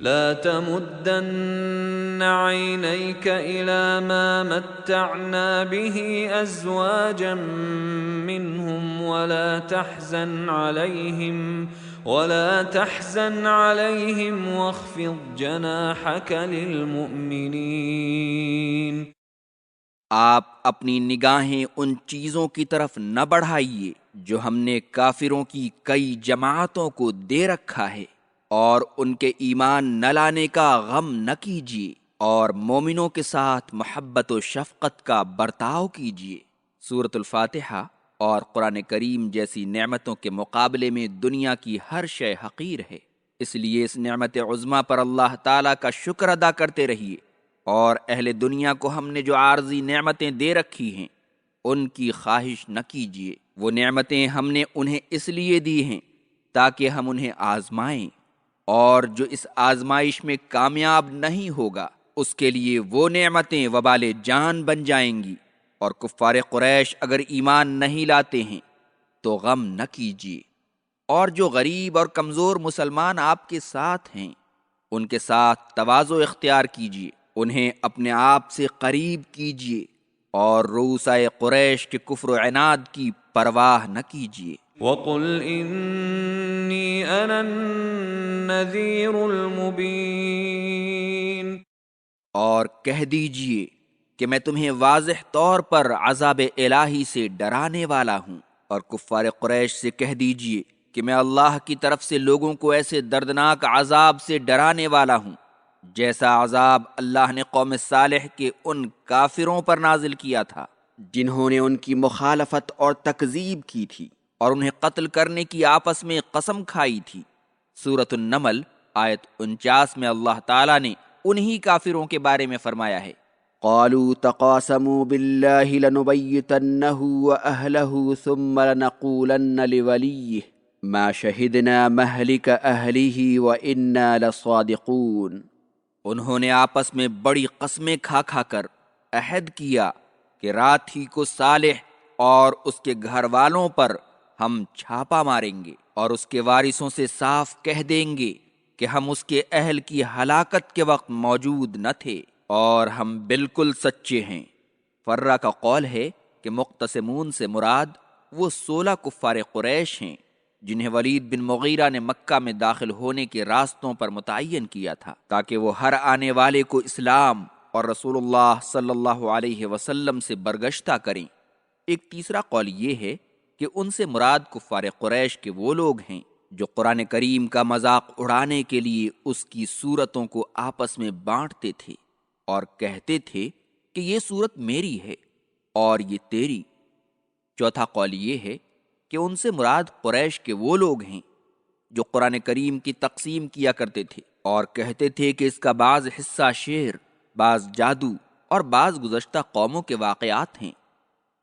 لا تمدن عينيك إلى ما متعنا به أزواجا منهم ولا تحزن عليهم واخفض جناحك للمؤمنين۔ آپ اپنی نگاہیں ان چیزوں کی طرف نہ بڑھائیے جو ہم نے کافروں کی کئی جماعتوں کو دے رکھا ہے، اور ان کے ایمان نہ لانے کا غم نہ کیجیے، اور مومنوں کے ساتھ محبت و شفقت کا برتاؤ کیجیے۔ سورۃ الفاتحہ اور قرآن کریم جیسی نعمتوں کے مقابلے میں دنیا کی ہر شے حقیر ہے، اس لیے اس نعمت عظمیٰ پر اللہ تعالیٰ کا شکر ادا کرتے رہیے، اور اہل دنیا کو ہم نے جو عارضی نعمتیں دے رکھی ہیں ان کی خواہش نہ کیجیے۔ وہ نعمتیں ہم نے انہیں اس لیے دی ہیں تاکہ ہم انہیں آزمائیں، اور جو اس آزمائش میں کامیاب نہیں ہوگا اس کے لیے وہ نعمتیں وبال جان بن جائیں گی۔ اور کفار قریش اگر ایمان نہیں لاتے ہیں تو غم نہ کیجیے، اور جو غریب اور کمزور مسلمان آپ کے ساتھ ہیں ان کے ساتھ تواضع اختیار کیجیے، انہیں اپنے آپ سے قریب کیجیے، اور رؤسائے قریش کے کفر و عناد کی پرواہ نہ کیجیے۔ وَقُلْ إِنِّي أَنَا النَّذِيرُ الْمُبِينُ، اور کہہ دیجئے کہ میں تمہیں واضح طور پر عذاب الہی سے ڈرانے والا ہوں، اور کفار قریش سے کہہ دیجئے کہ میں اللہ کی طرف سے لوگوں کو ایسے دردناک عذاب سے ڈرانے والا ہوں جیسا عذاب اللہ نے قوم صالح کے ان کافروں پر نازل کیا تھا جنہوں نے ان کی مخالفت اور تکذیب کی تھی اور انہیں قتل کرنے کی آپس میں قسم کھائی تھی۔ سورۃ النمل آیت 49 میں اللہ تعالیٰ نے انہی کافروں کے بارے میں فرمایا ہے، قالوا تقاسموا باللہ لنبیتنہ وأہلہ ثم لنقولن لولیہ ما شہدنا مہلک اہلہ وإنا لصادقون۔ انہوں نے آپس میں بڑی قسمیں کھا کھا کر عہد کیا کہ رات ہی کو صالح اور اس کے گھر والوں پر ہم چھاپا ماریں گے، اور اس کے وارثوں سے صاف کہہ دیں گے کہ ہم اس کے اہل کی ہلاکت کے وقت موجود نہ تھے، اور ہم بالکل سچے ہیں۔ فرہ کا قول ہے کہ مقتسمون سے مراد وہ 16 کفار قریش ہیں جنہیں ولید بن مغیرہ نے مکہ میں داخل ہونے کے راستوں پر متعین کیا تھا تاکہ وہ ہر آنے والے کو اسلام اور رسول اللہ صلی اللہ علیہ وسلم سے برگشتہ کریں۔ ایک تیسرا قول یہ ہے کہ ان سے مراد کفار قریش کے وہ لوگ ہیں جو قرآن کریم کا مذاق اڑانے کے لیے اس کی صورتوں کو آپس میں بانٹتے تھے اور کہتے تھے کہ یہ صورت میری ہے اور یہ تیری۔ چوتھا قول یہ ہے کہ ان سے مراد قریش کے وہ لوگ ہیں جو قرآن کریم کی تقسیم کیا کرتے تھے اور کہتے تھے کہ اس کا بعض حصہ شعر، بعض جادو اور بعض گزشتہ قوموں کے واقعات ہیں۔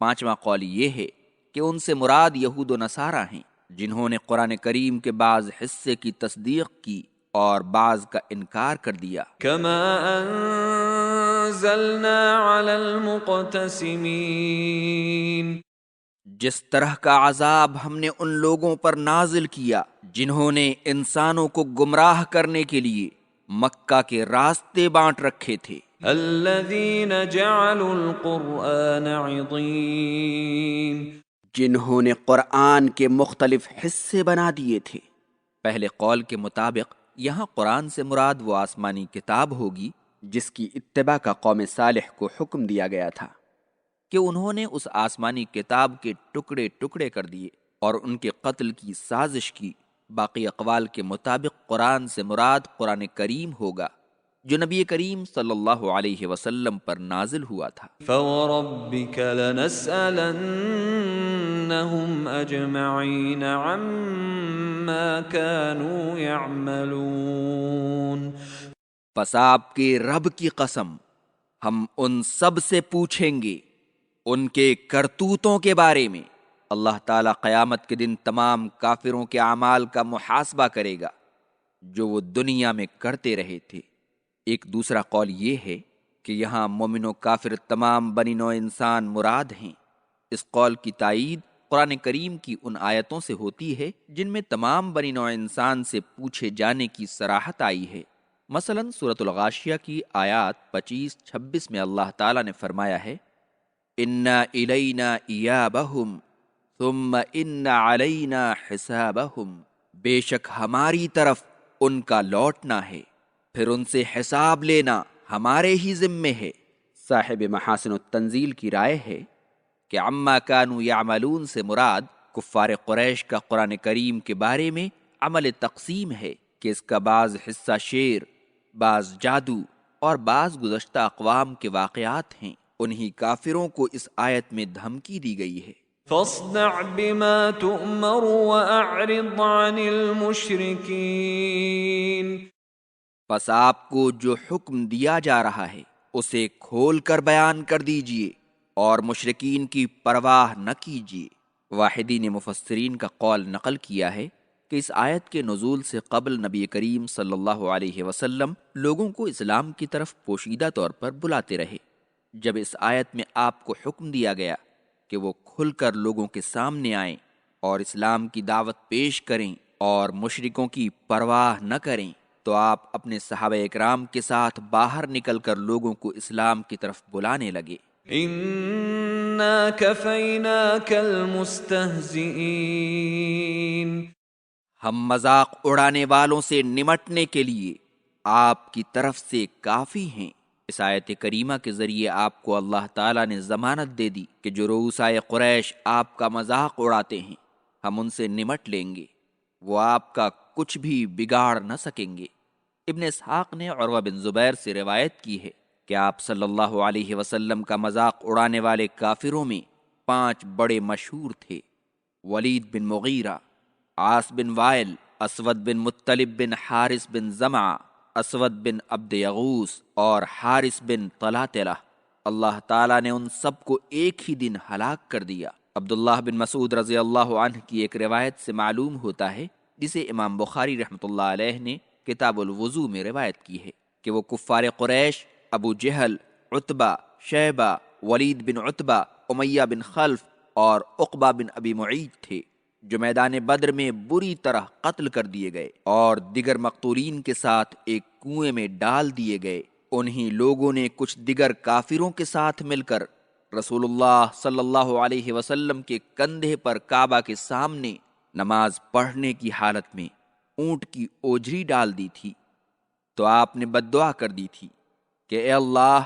پانچواں قول یہ ہے کہ ان سے مراد یہود و نصارہ ہیں جنہوں نے قرآن کریم کے بعض حصے کی تصدیق کی اور بعض کا انکار کر دیا۔ كما أنزلنا على المقتسمين، جس طرح کا عذاب ہم نے ان لوگوں پر نازل کیا جنہوں نے انسانوں کو گمراہ کرنے کے لیے مکہ کے راستے بانٹ رکھے تھے۔ الذين جعلوا القرآن عضين، جنہوں نے قرآن کے مختلف حصے بنا دیے تھے۔ پہلے قول کے مطابق یہاں قرآن سے مراد وہ آسمانی کتاب ہوگی جس کی اتباع کا قوم صالح کو حکم دیا گیا تھا کہ انہوں نے اس آسمانی کتاب کے ٹکڑے ٹکڑے کر دیے اور ان کے قتل کی سازش کی۔ باقی اقوال کے مطابق قرآن سے مراد قرآن کریم ہوگا جو نبی کریم صلی اللہ علیہ وسلم پر نازل ہوا تھا۔ فوربك لنسألنهم أجمعين عما كانوا يعملون، پس آپ کے رب کی قسم ہم ان سب سے پوچھیں گے ان کے کرتوتوں کے بارے میں۔ اللہ تعالیٰ قیامت کے دن تمام کافروں کے اعمال کا محاسبہ کرے گا جو وہ دنیا میں کرتے رہے تھے۔ ایک دوسرا قول یہ ہے کہ یہاں مومن و کافر تمام بنی نوع انسان مراد ہیں۔ اس قول کی تائید قرآن کریم کی ان آیتوں سے ہوتی ہے جن میں تمام بنی نوع انسان سے پوچھے جانے کی صراحت آئی ہے۔ مثلا سورۃ الغاشیہ کی آیات 25-26 میں اللہ تعالیٰ نے فرمایا ہے اِنَّا إِلَيْنَا إِيَابَهُمْ ثُمَّ إِنَّ عَلَيْنَا حِسَابَهُمْ، بے شک ہماری طرف ان کا لوٹنا ہے، پھر ان سے حساب لینا ہمارے ہی ذمے ہے۔ صاحب محاسن التنزیل کی رائے ہے کہ عما کانوا یعملون سے مراد کفار قریش کا قرآن کریم کے بارے میں عمل تقسیم ہے کہ اس کا بعض حصہ شعر، بعض جادو اور بعض گزشتہ اقوام کے واقعات ہیں۔ انہی کافروں کو اس آیت میں دھمکی دی گئی ہے۔ فاصدع بما تؤمر وأعرض عن المشركين، پس آپ کو جو حکم دیا جا رہا ہے اسے کھول کر بیان کر دیجئے اور مشرکین کی پرواہ نہ کیجیے۔ واحدین مفسرین کا قول نقل کیا ہے کہ اس آیت کے نزول سے قبل نبی کریم صلی اللہ علیہ وسلم لوگوں کو اسلام کی طرف پوشیدہ طور پر بلاتے رہے۔ جب اس آیت میں آپ کو حکم دیا گیا کہ وہ کھل کر لوگوں کے سامنے آئیں اور اسلام کی دعوت پیش کریں اور مشرکوں کی پرواہ نہ کریں، تو آپ اپنے صحابہ اکرام کے ساتھ باہر نکل کر لوگوں کو اسلام کی طرف بلانے لگے۔ إنا كفيناك المستهزئين، ہم مذاق اڑانے والوں سے نمٹنے کے لیے آپ کی طرف سے کافی ہیں۔ اس آیت کریمہ کے ذریعے آپ کو اللہ تعالیٰ نے ضمانت دے دی کہ جو رؤسائے قریش آپ کا مذاق اڑاتے ہیں ہم ان سے نمٹ لیں گے، وہ آپ کا کچھ بھی بگاڑ نہ سکیں گے۔ ابن اسحاق نے عروہ بن زبیر سے روایت کی ہے کہ آپ صلی اللہ علیہ وسلم کا مذاق اڑانے والے کافروں میں 5 بڑے مشہور تھے: ولید بن مغیرہ، عاص بن وائل، اسود بن مطلب بن حارث بن زمعہ، اسود بن عبد یغوث اور حارث بن طلاتلہ۔ اللہ تعالیٰ نے ان سب کو ایک ہی دن ہلاک کر دیا۔ عبداللہ بن مسعود رضی اللہ عنہ کی ایک روایت سے معلوم ہوتا ہے، جسے امام بخاری رحمۃ اللہ علیہ نے کتاب الوضو میں روایت کی ہے، کہ وہ کفار قریش ابو جہل، عتبہ، شیبہ، ولید بن عتبہ، امیہ بن خلف اور عقبہ بن ابی معیط تھے، جو میدان بدر میں بری طرح قتل کر دیے گئے اور دیگر مقتولین کے ساتھ ایک کنویں میں ڈال دیے گئے۔ انہی لوگوں نے کچھ دیگر کافروں کے ساتھ مل کر رسول اللہ صلی اللہ علیہ وسلم کے کندھے پر کعبہ کے سامنے نماز پڑھنے کی حالت میں اونٹ کی اوجری ڈال دی تھی، تو آپ نے بد دعا کر دی تھی کہ اے اللہ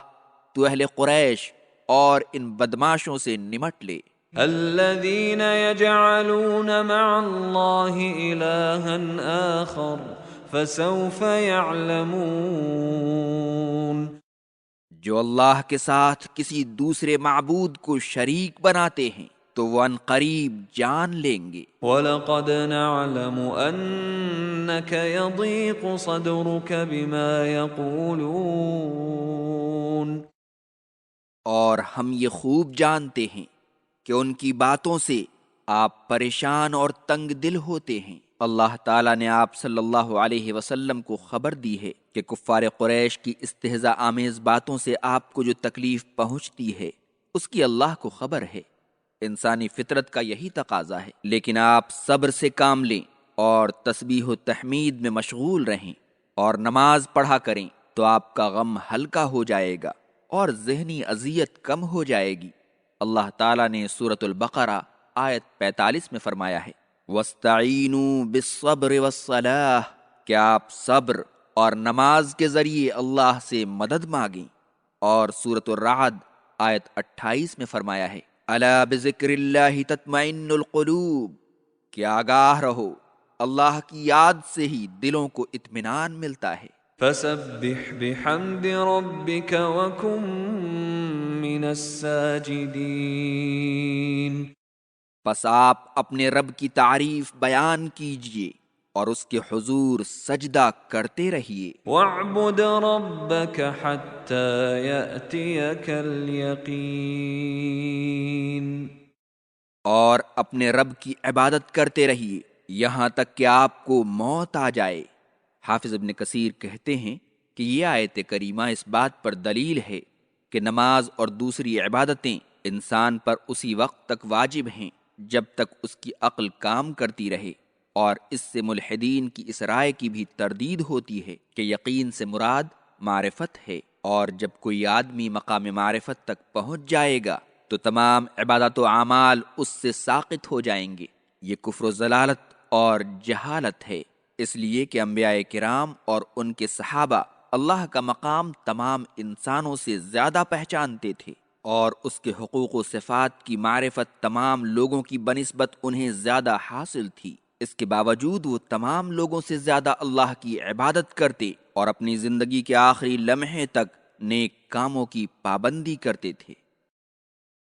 تو اہل قریش اور ان بدماشوں سے نمٹ لے۔ الذين يجعلون مع الله إلها آخر فسوف يعلمون، جو اللہ کے ساتھ کسی دوسرے معبود کو شریک بناتے ہیں تو وہ ان قریب جان لیں گے۔ وَلَقَدْ نَعْلَمُ أَنَّكَ يَضِيقُ صَدْرُكَ بِمَا يَقُولُونَ، اور ہم یہ خوب جانتے ہیں کہ ان کی باتوں سے آپ پریشان اور تنگ دل ہوتے ہیں۔ اللہ تعالیٰ نے آپ صلی اللہ علیہ وسلم کو خبر دی ہے کہ کفار قریش کی استہزاء آمیز باتوں سے آپ کو جو تکلیف پہنچتی ہے اس کی اللہ کو خبر ہے۔ انسانی فطرت کا یہی تقاضا ہے، لیکن آپ صبر سے کام لیں اور تسبیح و تحمید میں مشغول رہیں اور نماز پڑھا کریں تو آپ کا غم ہلکا ہو جائے گا اور ذہنی اذیت کم ہو جائے گی۔ اللہ تعالیٰ نے سورۃ البقرہ آیت 45 میں فرمایا ہے وَاسْتَعِینُوا بِالصَّبْرِ وَالصَّلَاةِ، کہ آپ صبر اور نماز کے ذریعے اللہ سے مدد مانگیں۔ اور سورۃ الرعد آیت 28 میں فرمایا ہے الا بذکر اللہ تطمئن القلوب، کہ آگاہ رہو اللہ کی یاد سے ہی دلوں کو اطمینان ملتا ہے۔ فسبح بحمد ربك وكن من الساجدين، پس آپ اپنے رب کی تعریف بیان کیجئے اور اس کے حضور سجدہ کرتے رہیے۔ واعبد ربك حتى يأتيك اليقين، اور اپنے رب کی عبادت کرتے رہیے یہاں تک کہ آپ کو موت آ جائے۔ حافظ ابن کثیر کہتے ہیں کہ یہ آیت کریمہ اس بات پر دلیل ہے کہ نماز اور دوسری عبادتیں انسان پر اسی وقت تک واجب ہیں جب تک اس کی عقل کام کرتی رہے، اور اس سے ملحدین کی اس رائے کی بھی تردید ہوتی ہے کہ یقین سے مراد معرفت ہے، اور جب کوئی آدمی مقام معرفت تک پہنچ جائے گا تو تمام عبادت و اعمال اس سے ساقط ہو جائیں گے۔ یہ کفر و ضلالت اور جہالت ہے، اس لیے کہ انبیاء کرام اور ان کے صحابہ اللہ کا مقام تمام انسانوں سے زیادہ پہچانتے تھے، اور اس کے حقوق و صفات کی معرفت تمام لوگوں کی بنسبت انہیں زیادہ حاصل تھی۔ اس کے باوجود وہ تمام لوگوں سے زیادہ اللہ کی عبادت کرتے اور اپنی زندگی کے آخری لمحے تک نیک کاموں کی پابندی کرتے تھے۔